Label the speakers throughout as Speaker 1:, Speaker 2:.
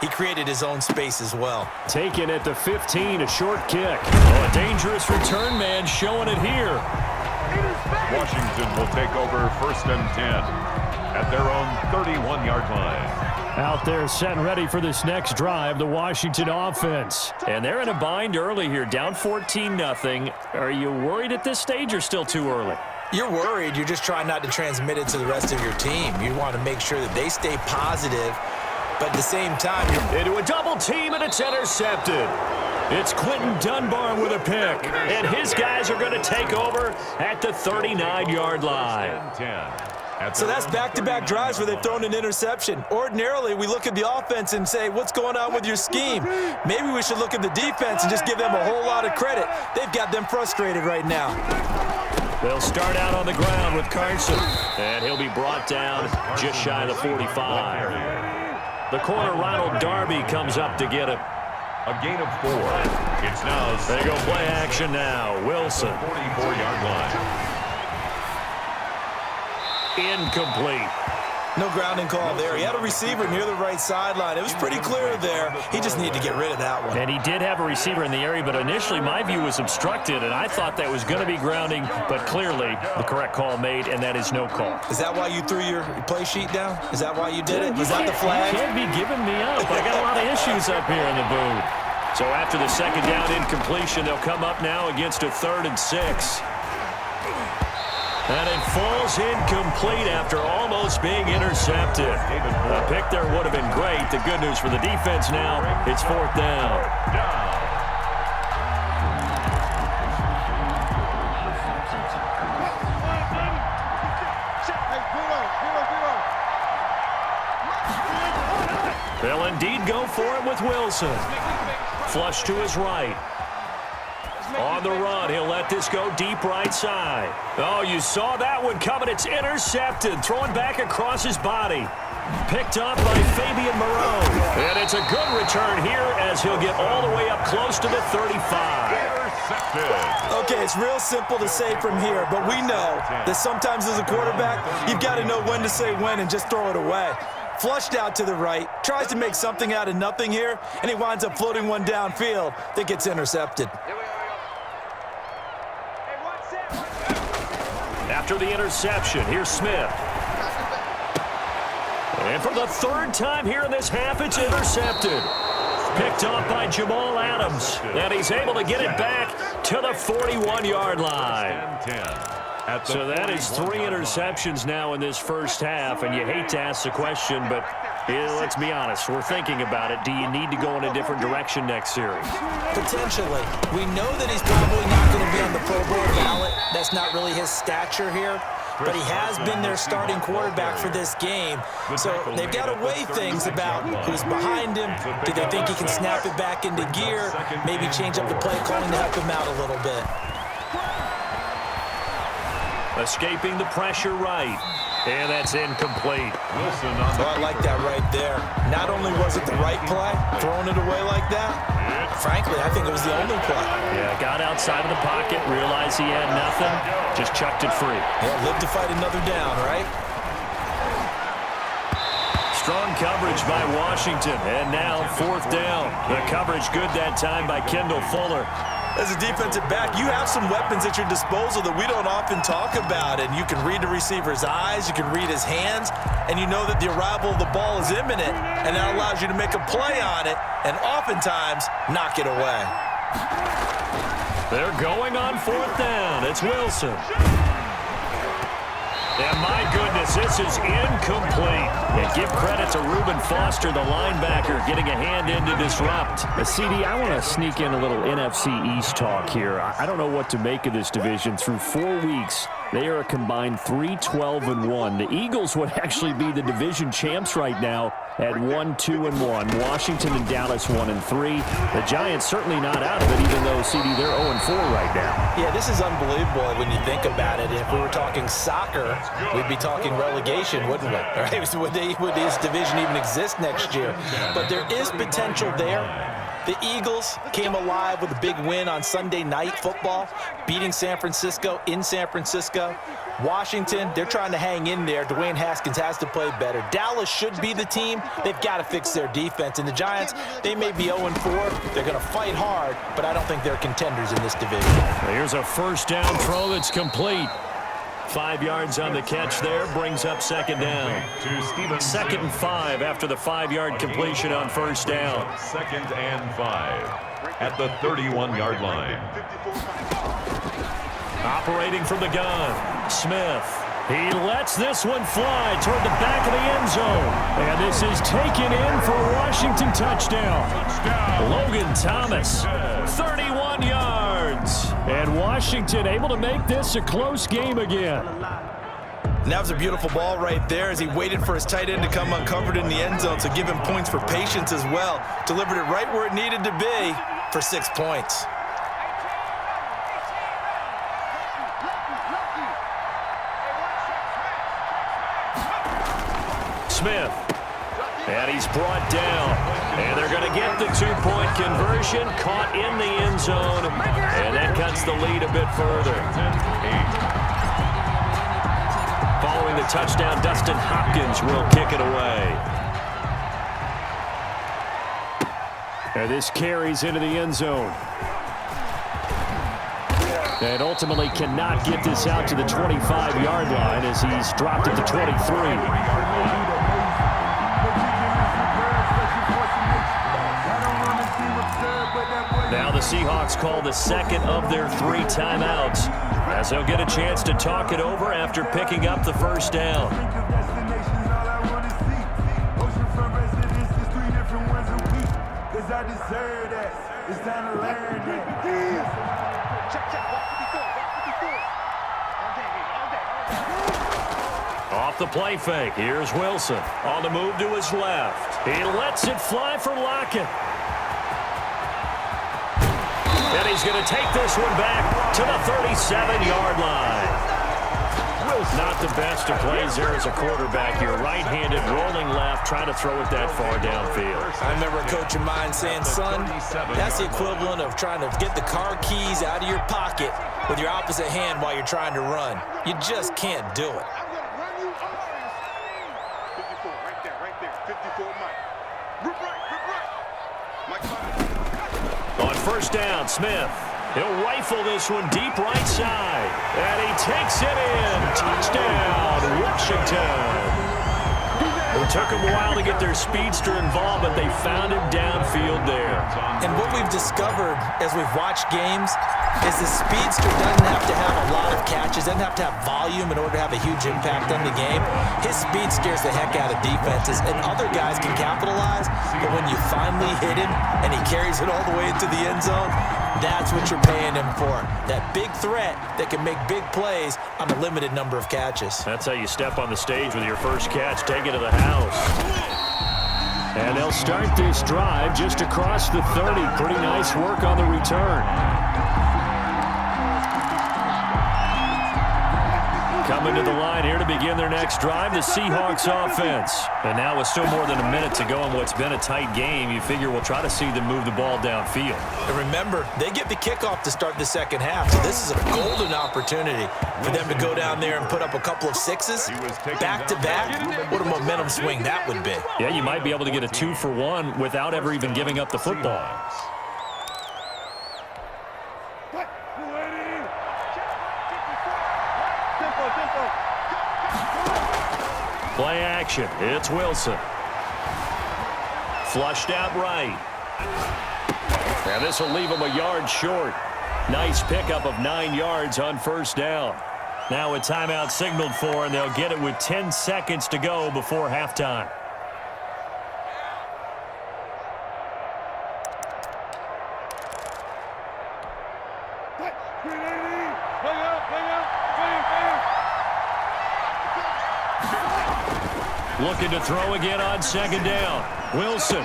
Speaker 1: He created his own space as well.
Speaker 2: Taken at the 15, a short kick. Oh, a dangerous return man showing it here.
Speaker 3: Washington will take over 1st and 10 at their own 31-yard line.
Speaker 2: Out there set and ready for this next drive, the Washington offense. And they're in a bind early here, down 14-0. Are you worried at this stage or still too early?
Speaker 1: You're worried. You're just trying not to transmit it to the rest of your team. You want to make sure that they stay positive, but at the same time,
Speaker 2: into a double team, and it's intercepted. It's Quentin Dunbar with a pick, and his guys are going to take over at the 39-yard line.
Speaker 1: So that's back-to-back drives where they've thrown an interception. Ordinarily, we look at the offense and say, what's going on with your scheme? Maybe we should look at the defense and just give them a whole lot of credit. They've got them frustrated right now.
Speaker 2: They'll start out on the ground with Carson, and he'll be brought down just shy of the 45. The corner, Ronald Darby, comes up to get him.
Speaker 3: A gain of 4. It's now.
Speaker 2: They go play action now. Wilson.
Speaker 3: 44-yard line.
Speaker 2: Incomplete.
Speaker 1: No grounding call there. He had a receiver near the right sideline. It was pretty clear there. He just needed to get rid of that one.
Speaker 2: And he did have a receiver in the area, but initially my view was obstructed, and I thought that was going to be grounding, but clearly the correct call made, and that is no call.
Speaker 1: Is that why you threw your play sheet down? Is that why you did it? Was that the flag?
Speaker 2: You can't be giving me up. I got a lot of issues up here in the booth. So after the second down incompletion, they'll come up now against a 3rd and 6. And it falls incomplete after almost being intercepted. A pick there would have been great. The good news for the defense now, it's 4th down. They'll indeed go for it with Wilson. Flush to his right. On the run, he'll let this go deep right side. Oh, you saw that one coming. It's intercepted. Throwing back across his body. Picked up by Fabian Moreau. And it's a good return here as he'll get all the way up close to the 35.
Speaker 1: Okay, it's real simple to say from here, but we know that sometimes as a quarterback, you've got to know when to say when and just throw it away. Flushed out to the right, tries to make something out of nothing here, and he winds up floating one downfield that gets intercepted.
Speaker 2: After the interception, here's Smith. And for the 3rd time here in this half, it's intercepted. Picked off by Jamal Adams. And he's able to get it back to the 41-yard line. So that is 3 interceptions now in this first half. And you hate to ask the question, but let's be honest. We're thinking about it. Do you need to go in a different direction next series?
Speaker 1: Potentially. We know that he's probably not going to be on the Pro Bowl ballot. That's not really his stature here. But he has been their starting quarterback for this game. So they've got to weigh things about who's behind him. Do they think he can snap it back into gear? Maybe change up the play calling to help him out a little bit.
Speaker 2: Escaping the pressure right. And that's incomplete.
Speaker 1: I like that right there. Not only was it the right play, throwing it away like that, frankly, I think it was the only play.
Speaker 2: Yeah, got outside of the pocket, realized he had nothing, just chucked it free.
Speaker 1: Yeah, live to fight another down, right?
Speaker 2: Strong coverage by Washington, and now 4th down. The coverage good that time by Kendall Fuller.
Speaker 1: As a defensive back, you have some weapons at your disposal that we don't often talk about, and you can read the receiver's eyes, you can read his hands, and you know that the arrival of the ball is imminent, and that allows you to make a play on it, and oftentimes knock it away.
Speaker 2: They're going on 4th down. It's Wilson. And my goodness, this is incomplete. And give credit to Reuben Foster, the linebacker, getting a hand in to disrupt.
Speaker 4: CD, I want to sneak in a little NFC East talk here. I don't know what to make of this division. Through 4 weeks, they are a combined 3-12-1. The Eagles would actually be the division champs right now at 1-2-1. Washington and Dallas 1-3. The Giants certainly not out of it, even though, CD, they're 0-4 right now.
Speaker 1: Yeah, this is unbelievable when you think about it. If we were talking soccer, we'd be talking relegation, wouldn't we? Right? Would this division even exist next year? But there is potential there. The Eagles came alive with a big win on Sunday Night Football, beating San Francisco in San Francisco. Washington, they're trying to hang in there. Dwayne Haskins has to play better. Dallas should be the team. They've got to fix their defense. And the Giants, they may be 0-4. They're going to fight hard, but I don't think they're contenders in this division.
Speaker 2: Here's a first down throw that's complete. 5 yards on the catch there, brings up second down. 2nd and 5 after the 5-yard completion on first down.
Speaker 3: 2nd and 5 at the 31-yard line.
Speaker 2: Operating from the gun, Smith. He lets this one fly toward the back of the end zone. And this is taken in for a Washington touchdown. Logan Thomas, 31 yards. And Washington able to make this a close game again.
Speaker 1: And that was a beautiful ball right there as he waited for his tight end to come uncovered in the end zone. So give him points for patience as well. Delivered it right where it needed to be for 6 points.
Speaker 2: Smith. And he's brought down. And they're going to get the 2-point conversion. Caught in the end zone. And that cuts the lead a bit further. Following the touchdown, Dustin Hopkins will kick it away.
Speaker 4: And this carries into the end zone. And ultimately cannot get this out to the 25-yard line as he's dropped at the 23.
Speaker 2: Now the Seahawks call the second of their 3 timeouts as they'll get a chance to talk it over after picking up the first down. Off the play fake, here's Wilson on the move to his left. He lets it fly for Lockett. And he's going to take this one back to the 37-yard line. Not the best of plays there as a quarterback. You're right-handed, rolling left, trying to throw it that far downfield.
Speaker 1: I remember a coach of mine saying, son, that's the equivalent of trying to get the car keys out of your pocket with your opposite hand while you're trying to run. You just can't do it.
Speaker 5: 54, right there. 54, Mike. Rip right.
Speaker 2: On first down, Smith. He'll rifle this one deep right side. And he takes it in. Touchdown, Washington. It took them a while to get their speedster involved, but they found him downfield there.
Speaker 1: And what we've discovered as we've watched games is the speedster doesn't have to have a lot of catches, doesn't have to have volume in order to have a huge impact on the game. His speed scares the heck out of defenses, and other guys can capitalize, but when you finally hit him and he carries it all the way into the end zone, that's what you're paying him for. That big threat that can make big plays on a limited number of catches.
Speaker 2: That's how you step on the stage with your first catch. Take it to the house.
Speaker 4: And they'll start this drive just across the 30. Pretty nice work on the return. Coming to the line here to begin their next drive, the Seahawks offense. And now with still more than a minute to go in what's been a tight game, you figure we'll try to see them move the ball downfield.
Speaker 1: And remember, they get the kickoff to start the second half, so this is a golden opportunity for them to go down there and put up a couple of sixes back-to-back. What a momentum swing that would be.
Speaker 2: Yeah, you might be able to get a 2-for-1 without ever even giving up the football. Play action. It's Wilson. Flushed out right. And this will leave him a yard short. Nice pickup of 9 yards on first down. Now a timeout signaled for, and they'll get it with 10 seconds to go before halftime. Looking to throw again on second down. Wilson.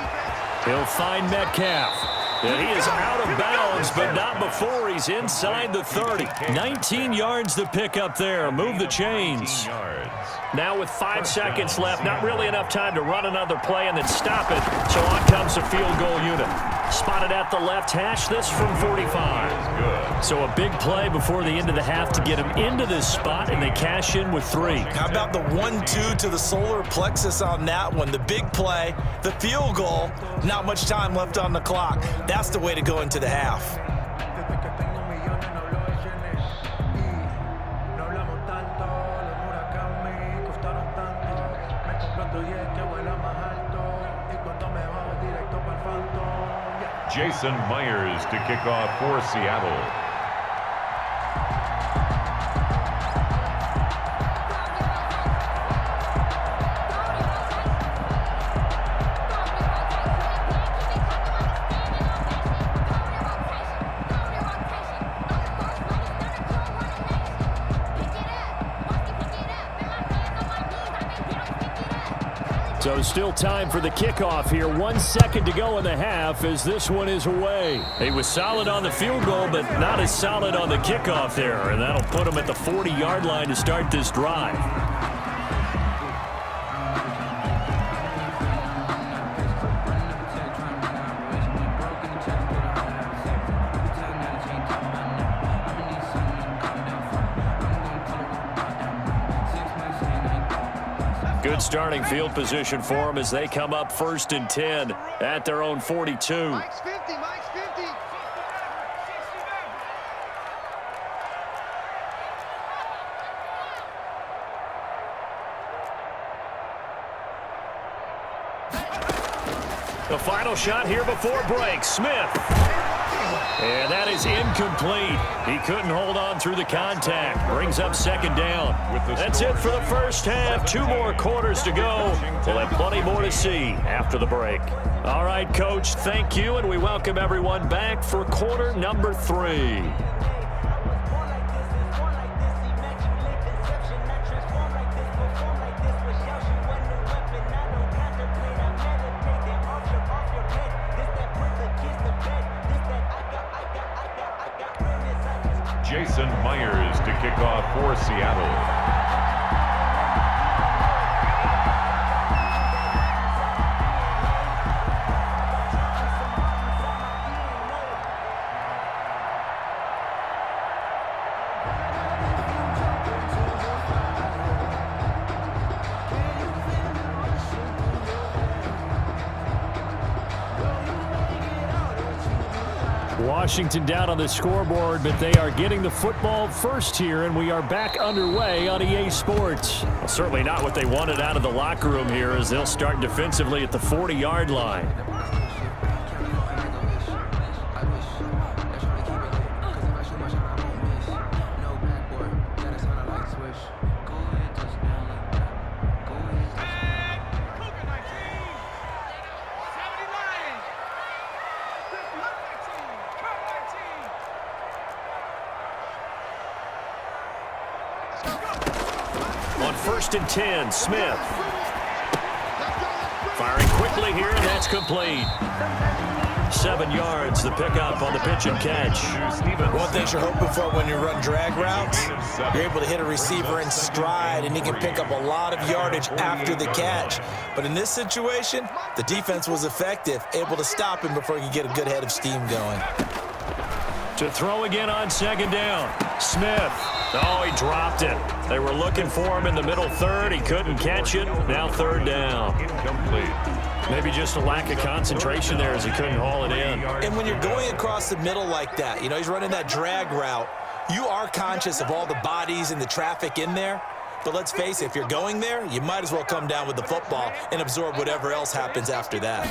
Speaker 2: He'll find Metcalf. And he is out of bounds, but not before he's inside the 30. 19 yards to pick up there. Move the chains. Now with 5 seconds left, not really enough time to run another play and then stop it. So on comes the field goal unit. Spotted at the left hash, this from 45. So a big play before the end of the half to get him into this spot, and they cash in with 3.
Speaker 1: How about the 1-2 to the solar plexus on that one? The big play, the field goal, not much time left on the clock. That's the way to go into the half.
Speaker 3: Jason Myers to kick off for Seattle.
Speaker 4: So still time for the kickoff here. 1 second to go in the half as this one is away.
Speaker 2: He was solid on the field goal, but not as solid on the kickoff there. And that'll put him at the 40-yard line to start this drive. Good starting field position for them as they come up 1st and 10 at their own 42.
Speaker 5: Mike's 50, Mike's 50.
Speaker 2: The final shot here before break. Smith. And that is incomplete. He couldn't hold on through the contact. Brings up 2nd down. That's it for the first half. 2 more quarters to go. We'll have plenty more to see after the break. All right, Coach, thank you, and we welcome everyone back for quarter number 3.
Speaker 3: Jason Myers to kick off for Seattle.
Speaker 4: Washington down on the scoreboard, but they are getting the football first here, and we are back underway on EA Sports.
Speaker 2: Well, certainly not what they wanted out of the locker room here as they'll start defensively at the 40-yard line. On 1st and 10, Smith. Firing quickly here, and that's complete. 7 yards, the pickup on the pitch and catch.
Speaker 1: One thing you're hoping for when you run drag routes, you're able to hit a receiver in stride, and he can pick up a lot of yardage after the catch. But in this situation, the defense was effective, able to stop him before he could get a good head of steam going.
Speaker 2: To throw again on 2nd down, Smith. Oh, he dropped it. They were looking for him in the middle third. He couldn't catch it. Now 3rd down.
Speaker 3: Incomplete.
Speaker 2: Maybe just a lack of concentration there as he couldn't haul it in.
Speaker 1: And when you're going across the middle like that, you know, he's running that drag route, you are conscious of all the bodies and the traffic in there. But let's face it, if you're going there, you might as well come down with the football and absorb whatever else happens after that.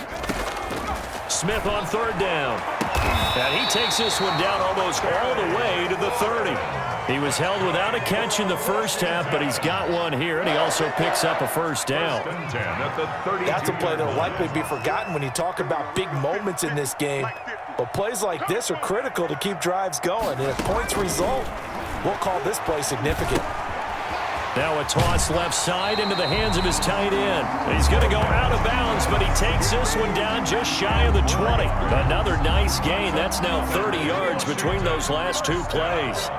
Speaker 2: Smith on 3rd down. And he takes this one down almost all the way to the 30. He was held without a catch in the first half, but he's got one here, and he also picks up a 1st down.
Speaker 1: That's a play that will likely be forgotten when you talk about big moments in this game. But plays like this are critical to keep drives going. And if points result, we'll call this play significant.
Speaker 2: Now a toss left side into the hands of his tight end. He's going to go out of bounds, but he takes this one down just shy of the 20. Another nice gain. That's now 30 yards between those last 2 plays.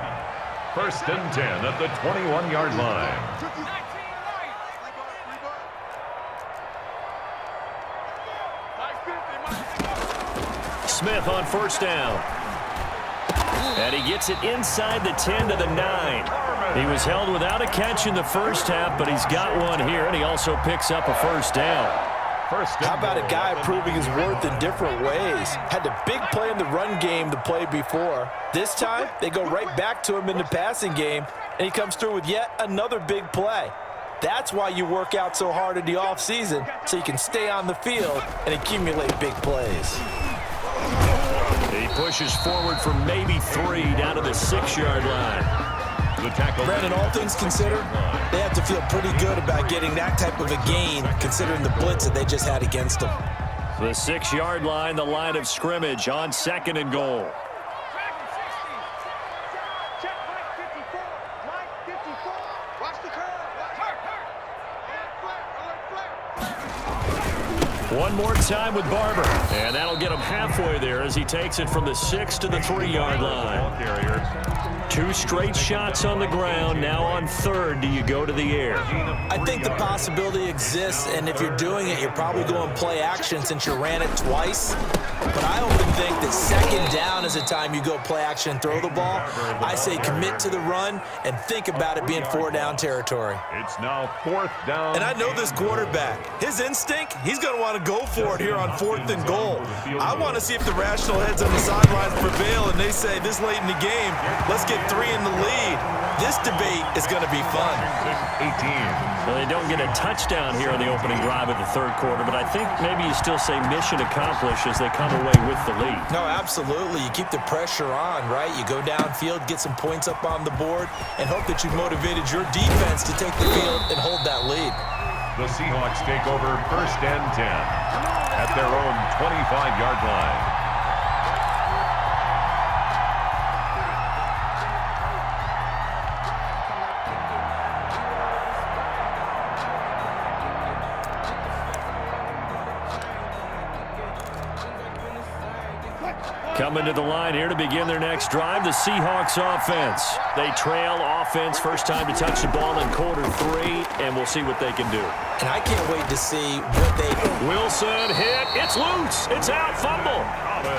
Speaker 3: 1st and 10 at the 21-yard line.
Speaker 2: Smith on first down. And he gets it inside the 10 to the 9. He was held without a catch in the first half, but he's got one here, and he also picks up a first down.
Speaker 1: How about a guy proving his worth in different ways? Had the big play in the run game to play before. This time, they go right back to him in the passing game, and he comes through with yet another big play. That's why you work out so hard in the offseason, so you can stay on the field and accumulate big plays.
Speaker 2: He pushes forward for maybe 3 down to the 6-yard line.
Speaker 1: Brandon, all things considered, they have to feel pretty good about getting that type of a gain, considering the blitz that they just had against them.
Speaker 2: The 6-yard line, the line of scrimmage on 2nd and goal. One more time with Barber, and that'll get him halfway there as he takes it from the 6 to the 3-yard line. 2 straight shots on the ground. Now on 3rd, do you go to the air?
Speaker 1: I think the possibility exists, and if you're doing it, you're probably going play action since you ran it twice. But I often think that 2nd down is the time you go play action and throw the ball. I say commit to the run and think about it being 4-down territory.
Speaker 3: It's now 4th down.
Speaker 1: And I know this quarterback. His instinct, he's going to want to go for it here on 4th and goal. I want to see if the rational heads on the sidelines prevail and they say this late in the game, let's get 3 in the lead. This debate is going to be fun.
Speaker 3: 18.
Speaker 2: Well, they don't get a touchdown here in the opening drive of the 3rd quarter, but I think maybe you still say mission accomplished as they come away with the lead.
Speaker 1: No, absolutely. You keep the pressure on, right? You go downfield, get some points up on the board, and hope that you've motivated your defense to take the field and hold that lead.
Speaker 3: The Seahawks take over 1st and 10 at their own 25-yard line.
Speaker 2: Coming to the line here to begin their next drive, the Seahawks offense. They trail offense, first time to touch the ball in quarter 3, and we'll see what they can do.
Speaker 1: And I can't wait to see what they do.
Speaker 2: Wilson hit. It's loose. It's out. Fumble.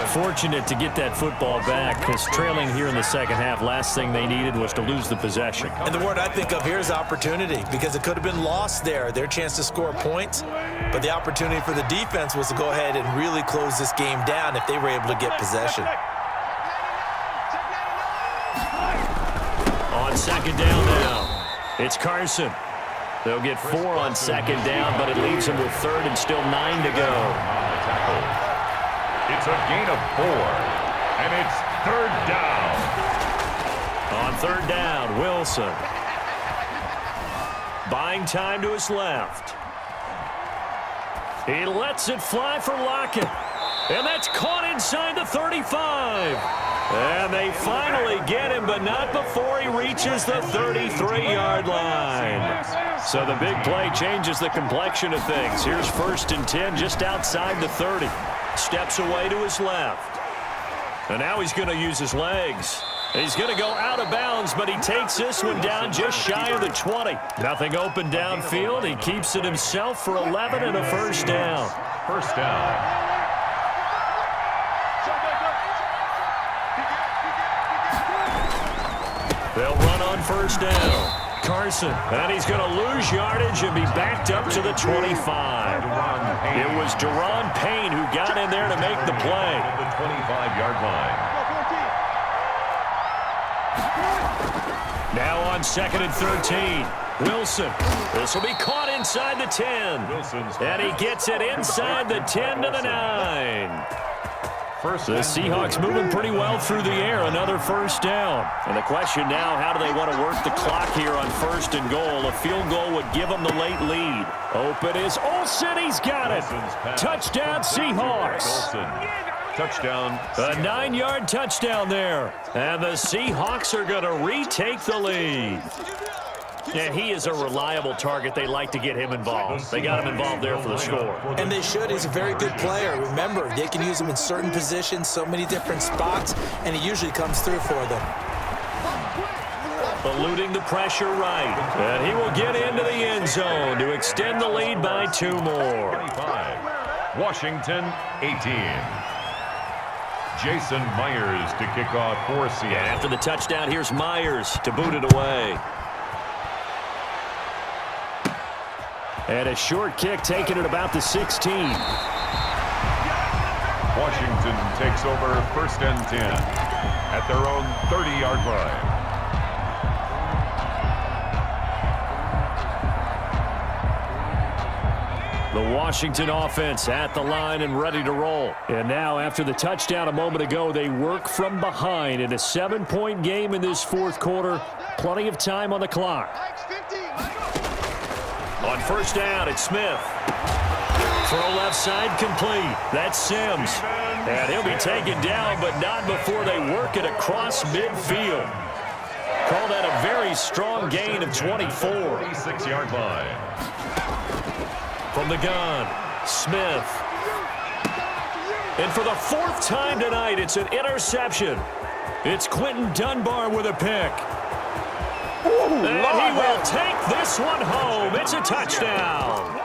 Speaker 2: Fortunate to get that football back because trailing here in the 2nd half, last thing they needed was to lose the possession.
Speaker 1: And the word I think of here is opportunity because it could have been lost there, their chance to score points. But the opportunity for the defense was to go ahead and really close this game down if they were able to get possession.
Speaker 2: On 2nd down now, it's Carson. They'll get 4 on 2nd down, but it leaves them with 3rd and still 9 to go.
Speaker 3: It's a gain of 4, and it's 3rd down.
Speaker 2: On 3rd down, Wilson. Buying time to his left. He lets it fly for Lockett. And that's caught inside the 35. And they finally get him, but not before he reaches the 33-yard line. So the big play changes the complexion of things. Here's 1st and 10 just outside the 30. Steps away to his left. And now he's going to use his legs. He's going to go out of bounds, but he takes this one down just shy of the 20. Nothing open downfield. He keeps it himself for 11 and a 1st down.
Speaker 3: 1st down.
Speaker 2: They'll run on 1st down. Carson, and he's going to lose yardage and be backed up to the 25. It was Deron Payne who got in there to make the play.
Speaker 3: The 25-yard line.
Speaker 2: Now on 2nd and 13. Wilson. This will be caught inside the 10. And he gets it inside the 10 to the 9. The Seahawks moving pretty well through the air. Another 1st down. And the question now, how do they want to work the clock here on 1st and goal? A field goal would give them the late lead. Open is Olsen. He's got it. Touchdown, Seahawks.
Speaker 3: Touchdown.
Speaker 2: A 9-yard touchdown there. And the Seahawks are going to retake the lead. And he is a reliable target. They like to get him involved. They got him involved there for the score.
Speaker 1: And they should. He's a very good player. Remember, they can use him in certain positions, so many different spots, and he usually comes through for them.
Speaker 2: Eluding the pressure right. And he will get into the end zone to extend the lead by 2 more.
Speaker 3: 25. Washington, 18. Jason Myers to kick off for Seattle.
Speaker 2: After the touchdown, here's Myers to boot it away.
Speaker 4: And a short kick taken at about the 16.
Speaker 3: Washington takes over 1st and 10 at their own 30-yard line.
Speaker 4: The Washington offense at the line and ready to roll. And now, after the touchdown a moment ago, they work from behind in a 7-point game in this 4th quarter. Plenty of time on the clock.
Speaker 2: On 1st down, it's Smith. Throw left side complete. That's Sims. And he'll be taken down, but not before they work it across midfield. Call that a very strong gain of 24.
Speaker 3: 46-yard line.
Speaker 2: From the gun, Smith. And for the 4th time tonight, it's an interception. It's Quentin Dunbar with a pick. And he will take this one home. It's a touchdown.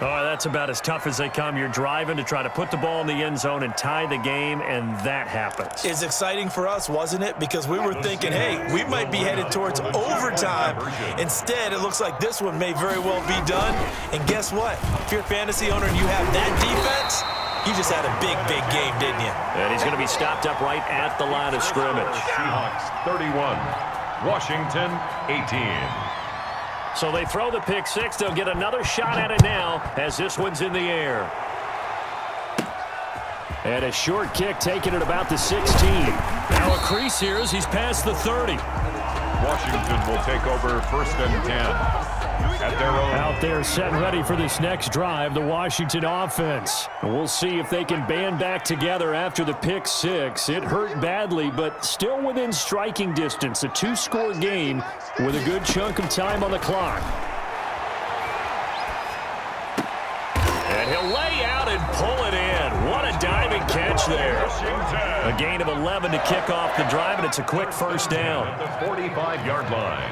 Speaker 2: Oh, that's about as tough as they come. You're driving to try to put the ball in the end zone and tie the game, and that happens.
Speaker 1: It's exciting for us, wasn't it? Because we were thinking, hey, we might be headed towards overtime. Instead, it looks like this one may very well be done. And guess what? If you're a fantasy owner and you have that defense, you just had a big, big game, didn't you?
Speaker 2: And he's going to be stopped up right at the line of scrimmage.
Speaker 3: Seahawks 31, Washington 18.
Speaker 2: So they throw the pick six. They'll get another shot at it now as this one's in the air.
Speaker 4: And a short kick taken at about the 16.
Speaker 2: Now a crease here as he's past the 30.
Speaker 3: Washington will take over 1st and 10 at their own.
Speaker 4: Out there set and ready for this next drive, the Washington offense. And we'll see if they can band back together after the pick six. It hurt badly, but still within striking distance. A 2-score game with a good chunk of time on the clock.
Speaker 2: And he'll lay out and pull it in. What a diving catch there. A gain of 11 to kick off the drive, and it's a quick 1st down.
Speaker 3: At the 45-yard line.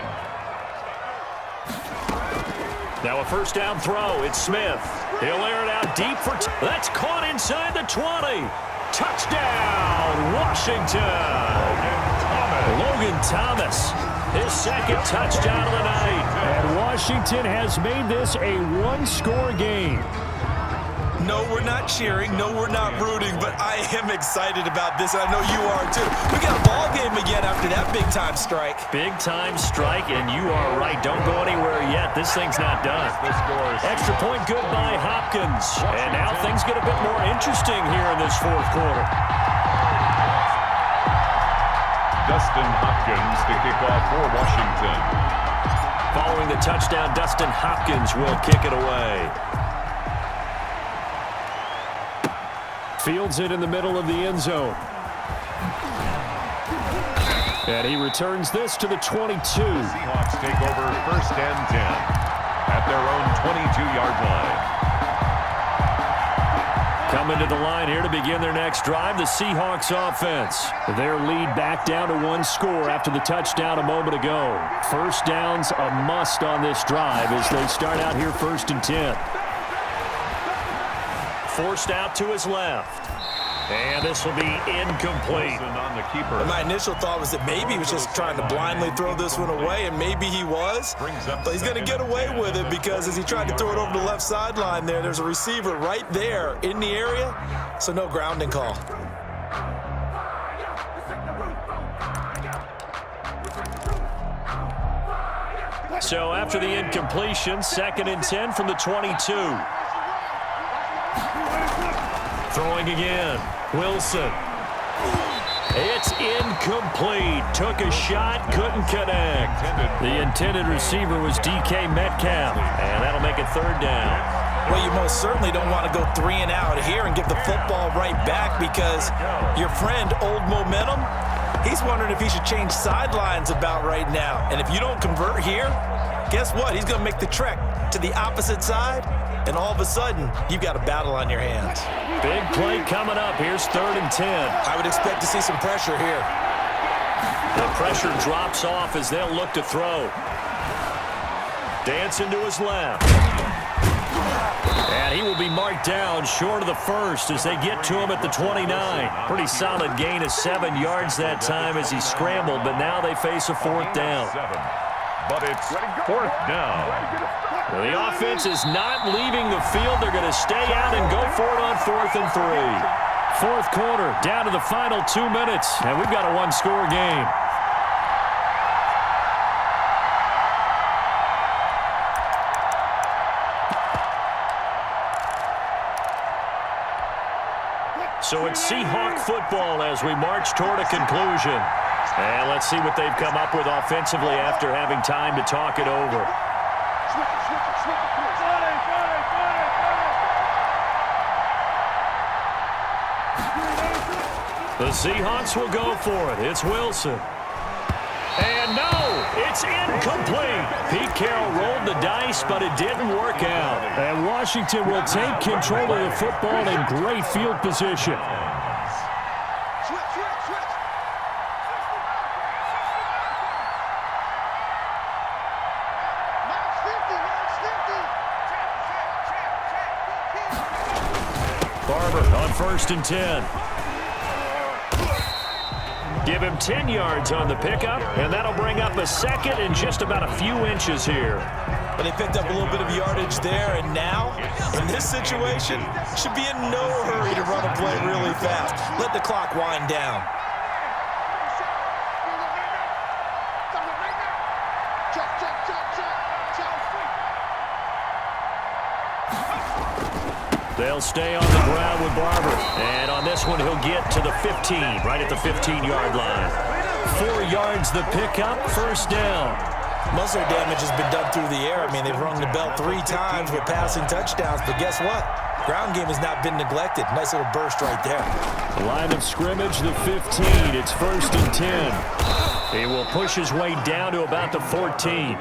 Speaker 2: Now a 1st down throw. It's Smith. He'll air it out deep for that's caught inside the 20. Touchdown, Washington. Logan Thomas, his 2nd touchdown of the night.
Speaker 4: And Washington has made this a 1-score game.
Speaker 1: No, we're not cheering. No, we're not rooting, but I am excited about this. I know you are, too. We got a ball game again after that big-time strike.
Speaker 2: Big-time strike, and you are right. Don't go anywhere yet. This thing's not done. Extra point good by Hopkins. And now things get a bit more interesting here in this 4th quarter.
Speaker 3: Dustin Hopkins to kick off for Washington.
Speaker 2: Following the touchdown, Dustin Hopkins will kick it away.
Speaker 4: Fields it in the middle of the end zone. And he returns this to the 22.
Speaker 3: Seahawks take over 1st and 10 at their own 22-yard line.
Speaker 4: Coming to the line here to begin their next drive, the Seahawks offense. Their lead back down to 1 score after the touchdown a moment ago. 1st down's a must on this drive as they start out here 1st and 10.
Speaker 2: Forced out to his left. And this will be incomplete.
Speaker 3: On the keeper.
Speaker 1: My initial thought was that maybe he was just trying to blindly throw this one away, and maybe he was. But he's going to get away with it because as he tried to throw it over the left sideline there's a receiver right there in the area, so no grounding call.
Speaker 2: So after the incompletion, 2nd and 10 from the 22. Throwing again. Wilson. It's incomplete. Took a shot, couldn't connect. The intended receiver was DK Metcalf, and that'll make it 3rd down.
Speaker 1: Well, you most certainly don't want to go 3 and out here and give the football right back because your friend, Old Momentum, he's wondering if he should change sidelines about right now. And if you don't convert here, guess what? He's going to make the trek to the opposite side, and all of a sudden, you've got a battle on your hands.
Speaker 2: Big play coming up. Here's 3rd and 10.
Speaker 1: I would expect to see some pressure here.
Speaker 2: The pressure drops off as they'll look to throw. Dancing to his left. And he will be marked down short of the first as they get to him at the 29. Pretty solid gain of 7 yards that time as he scrambled, but now they face a 4th down.
Speaker 3: But it's 4th down.
Speaker 2: Well, the offense is not leaving the field. They're going to stay out and go for it on 4th and 3. 4th quarter, down to the final 2 minutes, and we've got a one-score game. So it's Seahawk football as we march toward a conclusion. And let's see what they've come up with offensively after having time to talk it over. The Seahawks will go for it. It's Wilson. And no, it's incomplete. Pete Carroll rolled the dice, but it didn't work out.
Speaker 4: And Washington will take control of the football in great field position.
Speaker 2: Barber on 1st and 10. Give him 10 yards on the pickup, and that'll bring up a 2nd and just about a few inches here.
Speaker 1: But they picked up a little bit of yardage there, and now, in this situation, should be in no hurry to run a play really fast. Let the clock wind down.
Speaker 2: They'll stay on the ground with Barber. And on this one, he'll get to the 15, right at the 15-yard line. 4 yards the pickup, 1st down.
Speaker 1: Most of their damage has been done through the air. I mean, they've rung the bell 3 times with passing touchdowns, but guess what? Ground game has not been neglected. Nice little burst right there.
Speaker 4: The line of scrimmage, the 15. It's 1st and 10.
Speaker 2: He will push his way down to about the 14.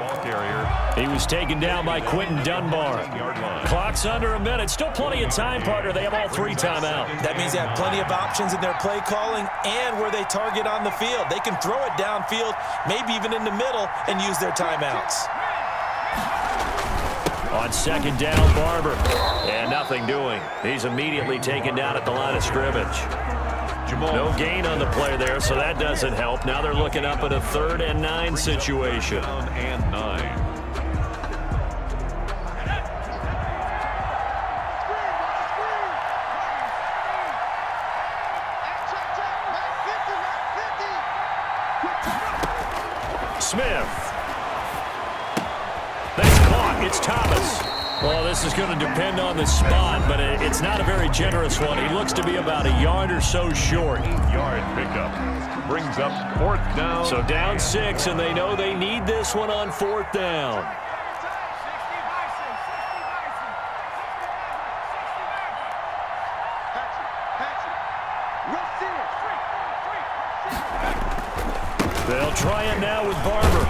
Speaker 2: He was taken down by Quentin Dunbar. Clock's under a minute. Still plenty of time, partner. They have all 3 timeouts.
Speaker 1: That means they have plenty of options in their play calling and where they target on the field. They can throw it downfield, maybe even in the middle, and use their timeouts.
Speaker 2: On 2nd down, Barber. And nothing doing. He's immediately taken down at the line of scrimmage. No gain on the play there, so that doesn't help. Now they're looking up at a 3rd and 9 situation.
Speaker 3: 3rd and 9.
Speaker 2: Smith. That's caught. It's Thomas. Well, this is going to depend on the spot, but it's not a very generous one. He looks to be about a yard or so short.
Speaker 3: 8-yard pickup. Brings up 4th down.
Speaker 2: So down 6, and they know they need this one on 4th down. They'll try it now with Barber.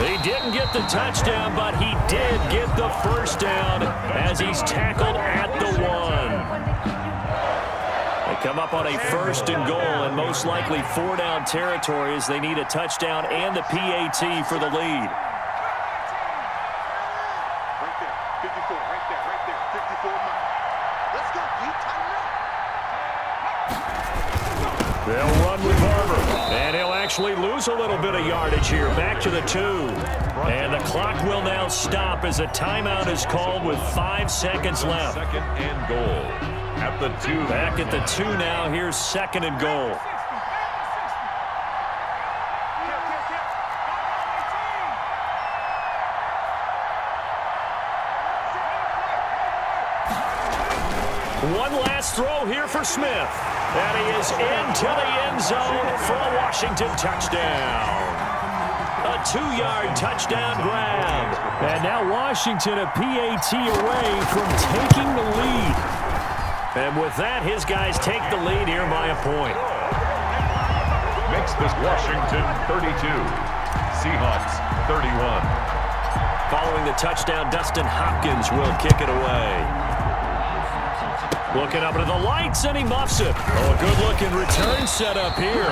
Speaker 2: He didn't get the touchdown, but he did get the 1st down as he's tackled at the 1. They come up on a 1st and goal, and most likely 4 down territory as they need a touchdown and the PAT for the lead.
Speaker 5: Right there, 54, right there, 54 miles. Let's go, Pete, tighten up.
Speaker 2: They'll run with Barber, and he'll actually lose a little bit of yardage here. Back to the 2. And the clock will now stop as a timeout is called with 5 seconds left.
Speaker 3: 2nd and goal at the 2.
Speaker 2: Back at the 2 now. Here's 2nd and goal. One last throw here for Smith. And he is into the end zone for a Washington touchdown. A 2-yard touchdown grab.
Speaker 4: And now Washington a PAT away from taking the lead.
Speaker 2: And with that, his guys take the lead here by a point.
Speaker 3: Makes this Washington 32. Seahawks 31.
Speaker 2: Following the touchdown, Dustin Hopkins will kick it away. Looking up into the lights, and he muffs it. Oh, a good-looking return set up here.